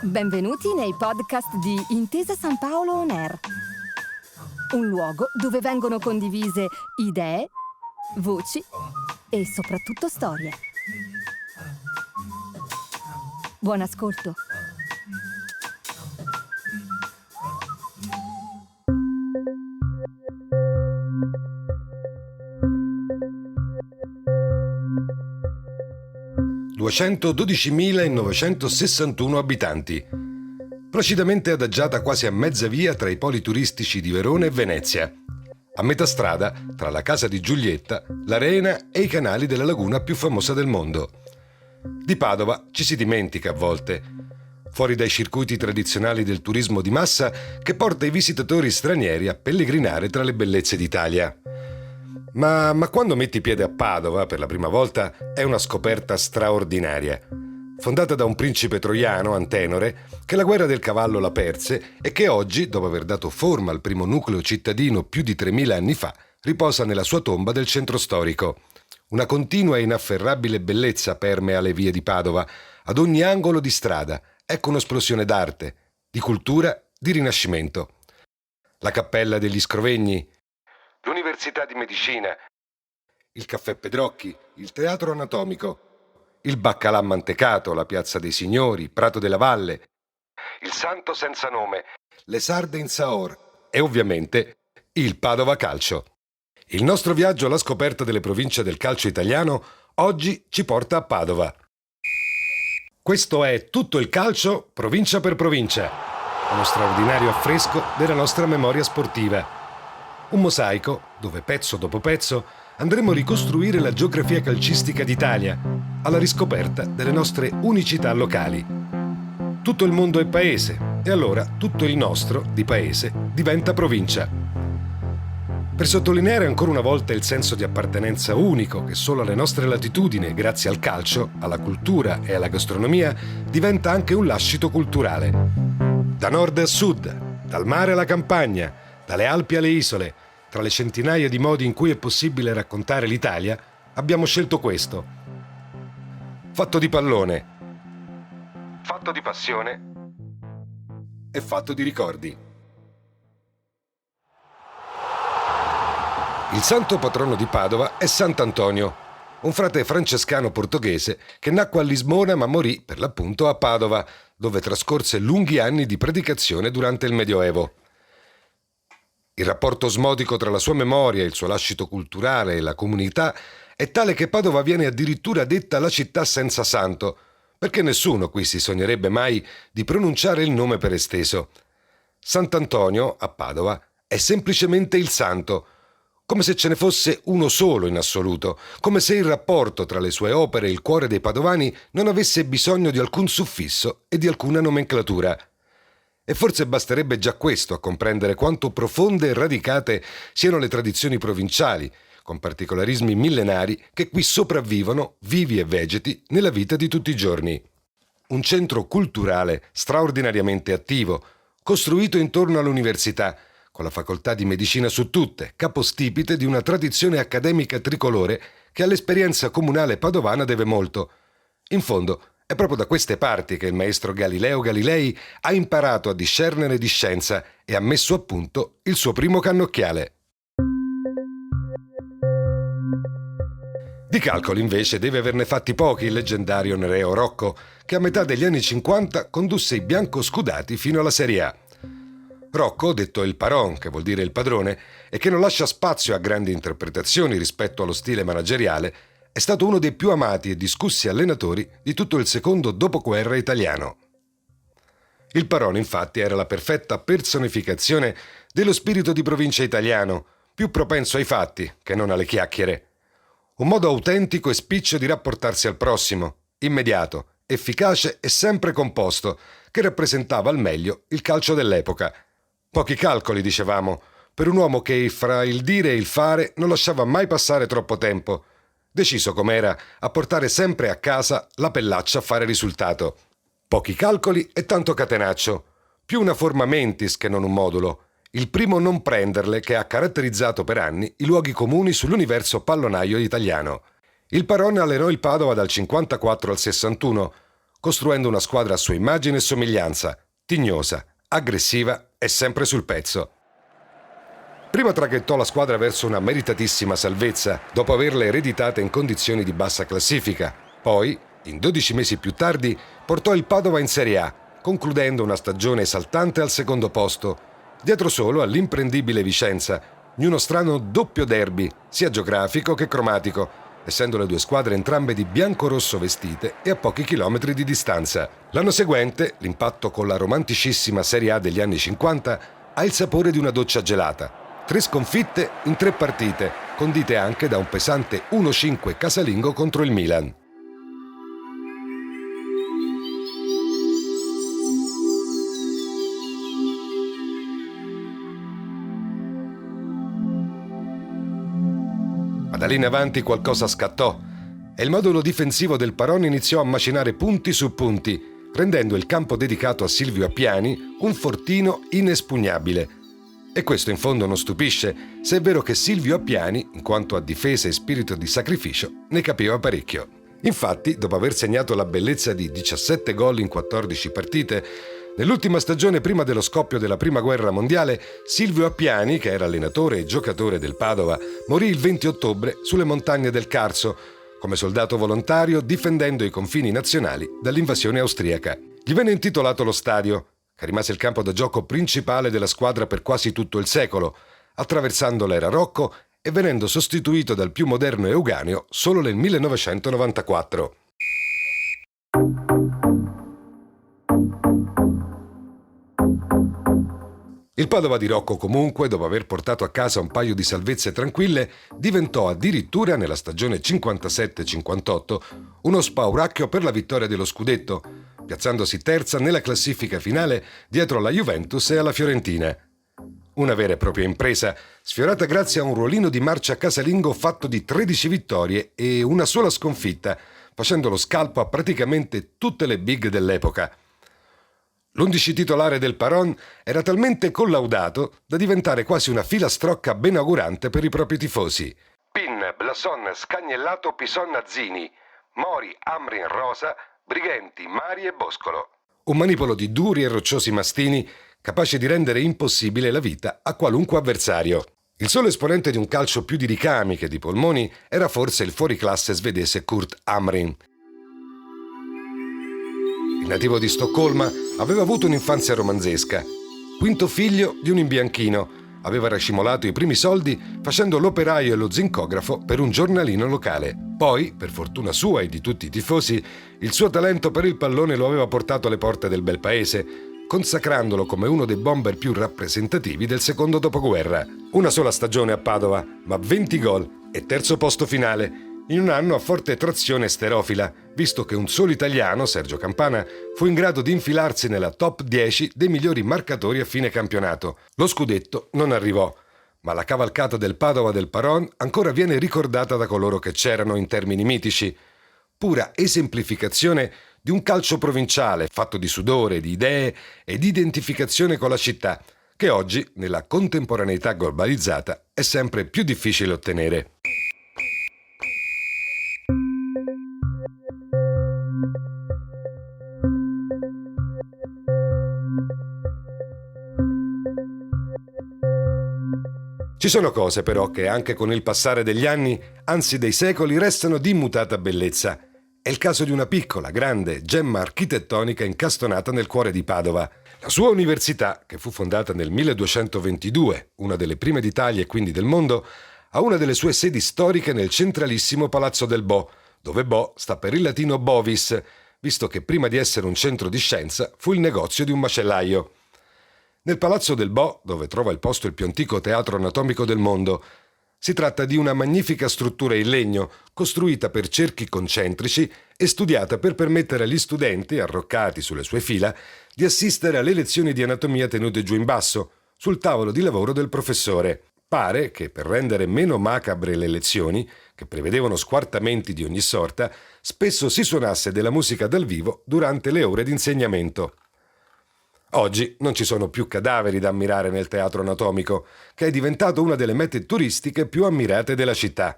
Benvenuti nei podcast di Intesa San Paolo On Air. Un luogo dove vengono condivise idee, voci e soprattutto storie. Buon ascolto. (212.961 abitanti), placidamente adagiata quasi a mezza via tra i poli turistici di Verona e Venezia, a metà strada tra la casa di Giulietta, l'Arena e i canali della laguna più famosa del mondo. Di Padova ci si dimentica a volte, fuori dai circuiti tradizionali del turismo di massa che porta i visitatori stranieri a pellegrinare tra le bellezze d'Italia. Ma quando metti piede a Padova per la prima volta è una scoperta straordinaria. Fondata da un principe troiano, Antenore, che la guerra del cavallo la perse e che oggi, dopo aver dato forma al primo nucleo cittadino più di 3000 anni fa, riposa nella sua tomba del centro storico. Una continua e inafferrabile bellezza permea le vie di Padova. Ad ogni angolo di strada ecco un'esplosione d'arte, di cultura, di rinascimento. La Cappella degli Scrovegni, l'Università di Medicina, il Caffè Pedrocchi, il Teatro Anatomico, il Baccalà Mantecato, la Piazza dei Signori, Prato della Valle, il Santo Senza Nome, le Sarde in Saor e ovviamente il Padova Calcio. Il nostro viaggio alla scoperta delle province del calcio italiano oggi ci porta a Padova. Questo è Tutto il calcio, provincia per provincia, uno straordinario affresco della nostra memoria sportiva. Un mosaico dove pezzo dopo pezzo andremo a ricostruire la geografia calcistica d'Italia, alla riscoperta delle nostre unicità locali. Tutto il mondo è paese e allora tutto il nostro, di paese, diventa provincia. Per sottolineare ancora una volta il senso di appartenenza unico che solo alle nostre latitudini, grazie al calcio, alla cultura e alla gastronomia, diventa anche un lascito culturale. Da nord a sud, dal mare alla campagna, dalle Alpi alle isole, tra le centinaia di modi in cui è possibile raccontare l'Italia, abbiamo scelto questo. Fatto di pallone, fatto di passione e fatto di ricordi. Il santo patrono di Padova è Sant'Antonio, un frate francescano portoghese che nacque a Lisbona ma morì per l'appunto a Padova, dove trascorse lunghi anni di predicazione durante il Medioevo. Il rapporto osmotico tra la sua memoria, il suo lascito culturale e la comunità è tale che Padova viene addirittura detta la città senza santo, perché nessuno qui si sognerebbe mai di pronunciare il nome per esteso. Sant'Antonio, a Padova, è semplicemente il santo, come se ce ne fosse uno solo in assoluto, come se il rapporto tra le sue opere e il cuore dei padovani non avesse bisogno di alcun suffisso e di alcuna nomenclatura. E forse basterebbe già questo a comprendere quanto profonde e radicate siano le tradizioni provinciali, con particolarismi millenari che qui sopravvivono, vivi e vegeti, nella vita di tutti i giorni. Un centro culturale straordinariamente attivo, costruito intorno all'università, con la facoltà di medicina su tutte, capostipite di una tradizione accademica tricolore che all'esperienza comunale padovana deve molto. In fondo, è proprio da queste parti che il maestro Galileo Galilei ha imparato a discernere di scienza e ha messo a punto il suo primo cannocchiale. Di calcoli invece deve averne fatti pochi il leggendario Nereo Rocco, che a metà degli anni 50 condusse i biancoscudati fino alla Serie A. Rocco, detto il Paron, che vuol dire il padrone, e che non lascia spazio a grandi interpretazioni rispetto allo stile manageriale, è stato uno dei più amati e discussi allenatori di tutto il secondo dopoguerra italiano. Il Paron, infatti, era la perfetta personificazione dello spirito di provincia italiano, più propenso ai fatti che non alle chiacchiere. Un modo autentico e spiccio di rapportarsi al prossimo, immediato, efficace e sempre composto, che rappresentava al meglio il calcio dell'epoca. Pochi calcoli, dicevamo, per un uomo che fra il dire e il fare non lasciava mai passare troppo tempo, deciso com'era a portare sempre a casa la pellaccia a fare risultato. Pochi calcoli e tanto catenaccio, più una forma mentis che non un modulo, il primo non prenderle che ha caratterizzato per anni i luoghi comuni sull'universo pallonaio italiano. Il Paron allenò il Padova dal 54 al 61, costruendo una squadra a sua immagine e somiglianza, tignosa, aggressiva e sempre sul pezzo. Prima traghettò la squadra verso una meritatissima salvezza, dopo averla ereditata in condizioni di bassa classifica. Poi, in 12 mesi più tardi, portò il Padova in Serie A, concludendo una stagione esaltante al secondo posto, dietro solo all'imprendibile Vicenza, in uno strano doppio derby, sia geografico che cromatico, essendo le due squadre entrambe di bianco-rosso vestite e a pochi chilometri di distanza. L'anno seguente, l'impatto con la romanticissima Serie A degli anni 50 ha il sapore di una doccia gelata. 3 sconfitte in 3 partite, condite anche da un pesante 1-5 casalingo contro il Milan. Ma da lì in avanti qualcosa scattò e il modulo difensivo del Paron iniziò a macinare punti su punti, rendendo il campo dedicato a Silvio Appiani un fortino inespugnabile. E questo in fondo non stupisce, se è vero che Silvio Appiani, in quanto a difesa e spirito di sacrificio, ne capiva parecchio. Infatti, dopo aver segnato la bellezza di 17 gol in 14 partite, nell'ultima stagione prima dello scoppio della Prima Guerra Mondiale, Silvio Appiani, che era allenatore e giocatore del Padova, morì il 20 ottobre sulle montagne del Carso, come soldato volontario difendendo i confini nazionali dall'invasione austriaca. Gli venne intitolato lo stadio, che rimase il campo da gioco principale della squadra per quasi tutto il secolo, attraversando l'era Rocco e venendo sostituito dal più moderno Euganeo solo nel 1994. Il Padova di Rocco comunque, dopo aver portato a casa un paio di salvezze tranquille, diventò addirittura nella stagione 57-58 uno spauracchio per la vittoria dello scudetto, piazzandosi terza nella classifica finale dietro alla Juventus e alla Fiorentina. Una vera e propria impresa, sfiorata grazie a un ruolino di marcia casalingo fatto di 13 vittorie e una sola sconfitta, facendo lo scalpo a praticamente tutte le big dell'epoca. L'11 titolare del Paron era talmente collaudato da diventare quasi una filastrocca benaugurante per i propri tifosi. Pin, Blason, Scagnellato, Pison, Azzini, Mori, Amrin, Rosa, Brighenti, Mari e Boscolo. Un manipolo di duri e rocciosi mastini capace di rendere impossibile la vita a qualunque avversario. Il solo esponente di un calcio più di ricami che di polmoni era forse il fuoriclasse svedese Kurt Amrin. Il nativo di Stoccolma aveva avuto un'infanzia romanzesca. Quinto figlio di un imbianchino, aveva racimolato i primi soldi facendo l'operaio e lo zincografo per un giornalino locale. Poi, per fortuna sua e di tutti i tifosi, il suo talento per il pallone lo aveva portato alle porte del bel paese, consacrandolo come uno dei bomber più rappresentativi del secondo dopoguerra. Una sola stagione a Padova, ma 20 gol e terzo posto finale, in un anno a forte trazione sterofila, visto che un solo italiano, Sergio Campana, fu in grado di infilarsi nella top 10 dei migliori marcatori a fine campionato. Lo scudetto non arrivò, ma la cavalcata del Padova del Paron ancora viene ricordata da coloro che c'erano in termini mitici. Pura esemplificazione di un calcio provinciale fatto di sudore, di idee e di identificazione con la città, che oggi, nella contemporaneità globalizzata, è sempre più difficile ottenere. Ci sono cose però che anche con il passare degli anni, anzi dei secoli, restano di immutata bellezza. È il caso di una piccola, grande gemma architettonica incastonata nel cuore di Padova. La sua università, che fu fondata nel 1222, una delle prime d'Italia e quindi del mondo, ha una delle sue sedi storiche nel centralissimo Palazzo del Bo, dove Bo sta per il latino bovis, visto che prima di essere un centro di scienza fu il negozio di un macellaio. Nel Palazzo del Bo, dove trova il posto il più antico teatro anatomico del mondo, si tratta di una magnifica struttura in legno, costruita per cerchi concentrici e studiata per permettere agli studenti, arroccati sulle sue fila, di assistere alle lezioni di anatomia tenute giù in basso, sul tavolo di lavoro del professore. Pare che, per rendere meno macabre le lezioni, che prevedevano squartamenti di ogni sorta, spesso si suonasse della musica dal vivo durante le ore di insegnamento. Oggi non ci sono più cadaveri da ammirare nel teatro anatomico, che è diventato una delle mete turistiche più ammirate della città.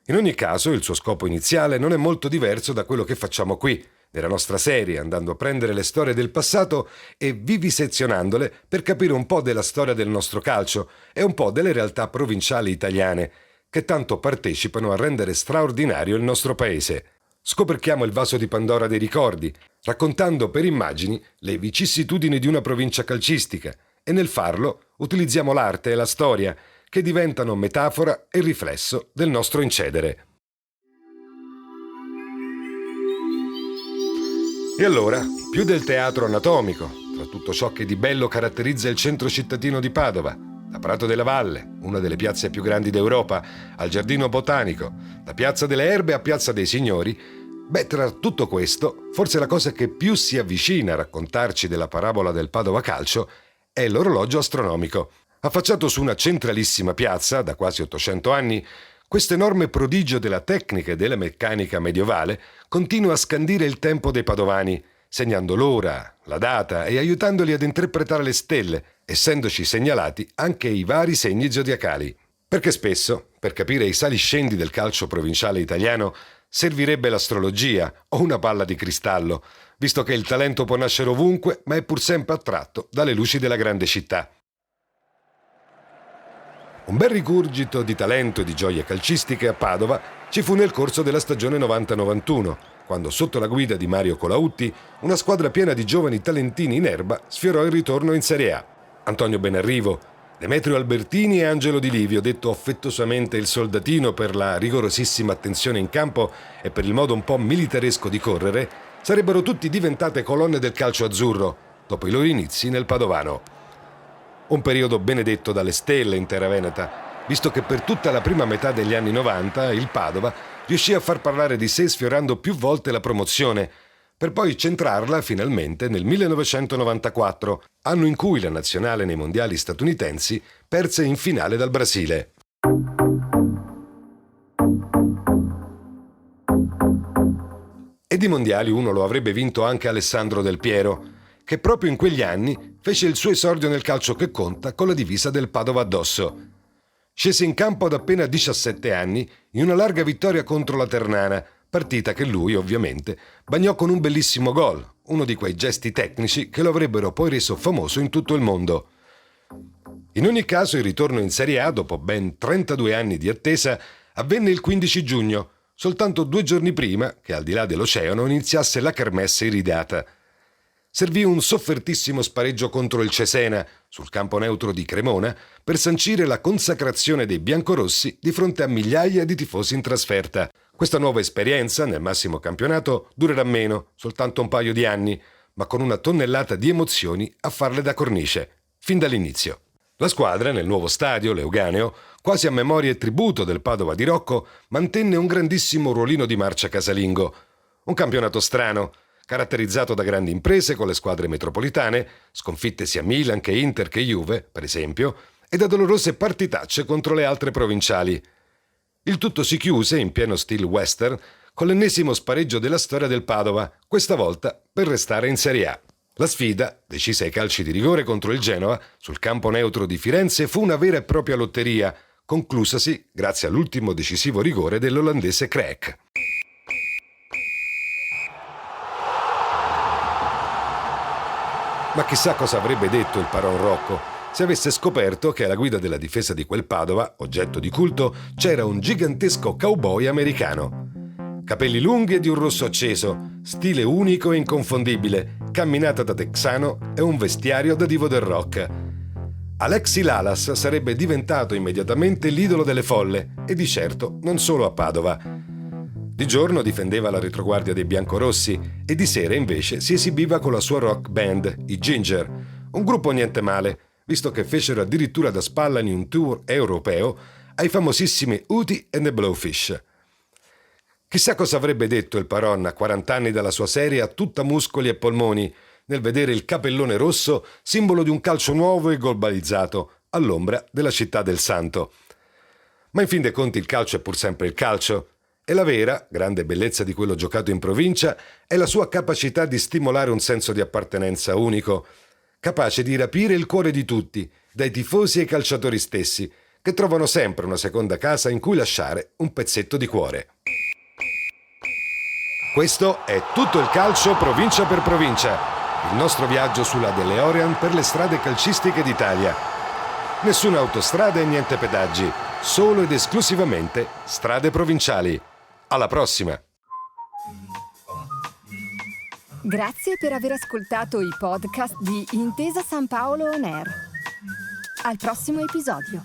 In ogni caso, il suo scopo iniziale non è molto diverso da quello che facciamo qui, nella nostra serie, andando a prendere le storie del passato e vivisezionandole per capire un po' della storia del nostro calcio e un po' delle realtà provinciali italiane, che tanto partecipano a rendere straordinario il nostro paese. Scoperchiamo il vaso di Pandora dei ricordi, raccontando per immagini le vicissitudini di una provincia calcistica, e nel farlo utilizziamo l'arte e la storia, che diventano metafora e riflesso del nostro incedere. E allora, più del teatro anatomico, tra tutto ciò che di bello caratterizza il centro cittadino di Padova, da Prato della Valle, una delle piazze più grandi d'Europa, al Giardino Botanico, da Piazza delle Erbe a Piazza dei Signori, tra tutto questo, forse la cosa che più si avvicina a raccontarci della parabola del Padova Calcio è l'orologio astronomico. Affacciato su una centralissima piazza, da quasi 800 anni, questo enorme prodigio della tecnica e della meccanica medievale continua a scandire il tempo dei padovani, segnando l'ora, la data e aiutandoli ad interpretare le stelle, essendoci segnalati anche i vari segni zodiacali. Perché spesso, per capire i saliscendi del calcio provinciale italiano, servirebbe l'astrologia o una palla di cristallo, visto che il talento può nascere ovunque, ma è pur sempre attratto dalle luci della grande città. Un bel rigurgito di talento e di gioie calcistiche a Padova ci fu nel corso della stagione 90-91, quando sotto la guida di Mario Colautti una squadra piena di giovani talentini in erba sfiorò il ritorno in Serie A. Antonio Benarrivo, Demetrio Albertini e Angelo Di Livio, detto affettuosamente il soldatino per la rigorosissima attenzione in campo e per il modo un po' militaresco di correre, sarebbero tutti diventate colonne del calcio azzurro, dopo i loro inizi nel Padovano. Un periodo benedetto dalle stelle in terra veneta, visto che per tutta la prima metà degli anni 90 il Padova riuscì a far parlare di sé sfiorando più volte la promozione, per poi centrarla finalmente nel 1994, anno in cui la nazionale nei mondiali statunitensi perse in finale dal Brasile. E di mondiali uno lo avrebbe vinto anche Alessandro Del Piero, che proprio in quegli anni fece il suo esordio nel calcio che conta con la divisa del Padova addosso. Scese in campo ad appena 17 anni in una larga vittoria contro la Ternana, partita che lui, ovviamente, bagnò con un bellissimo gol, uno di quei gesti tecnici che lo avrebbero poi reso famoso in tutto il mondo. In ogni caso, il ritorno in Serie A, dopo ben 32 anni di attesa, avvenne il 15 giugno, soltanto 2 giorni prima che, al di là dell'oceano, iniziasse la kermesse iridata. Servì un soffertissimo spareggio contro il Cesena, sul campo neutro di Cremona, per sancire la consacrazione dei biancorossi di fronte a migliaia di tifosi in trasferta. Questa nuova esperienza, nel massimo campionato, durerà meno, soltanto un paio di anni, ma con una tonnellata di emozioni a farle da cornice, fin dall'inizio. La squadra, nel nuovo stadio, l'Euganeo, quasi a memoria e tributo del Padova di Rocco, mantenne un grandissimo ruolino di marcia casalingo. Un campionato strano, caratterizzato da grandi imprese con le squadre metropolitane, sconfitte sia Milan che Inter che Juve, per esempio, e da dolorose partitacce contro le altre provinciali. Il tutto si chiuse, in pieno stile western, con l'ennesimo spareggio della storia del Padova, questa volta per restare in Serie A. La sfida, decisa ai calci di rigore contro il Genoa, sul campo neutro di Firenze, fu una vera e propria lotteria, conclusasi grazie all'ultimo decisivo rigore dell'olandese Crack. Ma chissà cosa avrebbe detto il Paron Rocco se avesse scoperto che alla guida della difesa di quel Padova, oggetto di culto, c'era un gigantesco cowboy americano. Capelli lunghi e di un rosso acceso, stile unico e inconfondibile, camminata da texano e un vestiario da divo del rock. Alexi Lalas sarebbe diventato immediatamente l'idolo delle folle, e di certo non solo a Padova. Di giorno difendeva la retroguardia dei biancorossi e di sera invece si esibiva con la sua rock band, i Ginger, un gruppo niente male, visto che fecero addirittura da spalla in un tour europeo ai famosissimi Hootie and the Blowfish. Chissà cosa avrebbe detto il Paron a 40 anni dalla sua serie a tutta muscoli e polmoni, nel vedere il capellone rosso, simbolo di un calcio nuovo e globalizzato, all'ombra della città del Santo. Ma in fin dei conti il calcio è pur sempre il calcio. E la vera, grande bellezza di quello giocato in provincia è la sua capacità di stimolare un senso di appartenenza unico, capace di rapire il cuore di tutti, dai tifosi ai calciatori stessi, che trovano sempre una seconda casa in cui lasciare un pezzetto di cuore. Questo è Tutto il calcio provincia per provincia, il nostro viaggio sulla DeLorean per le strade calcistiche d'Italia. Nessuna autostrada e niente pedaggi, solo ed esclusivamente strade provinciali. Alla prossima! Grazie per aver ascoltato i podcast di Intesa San Paolo On Air. Al prossimo episodio.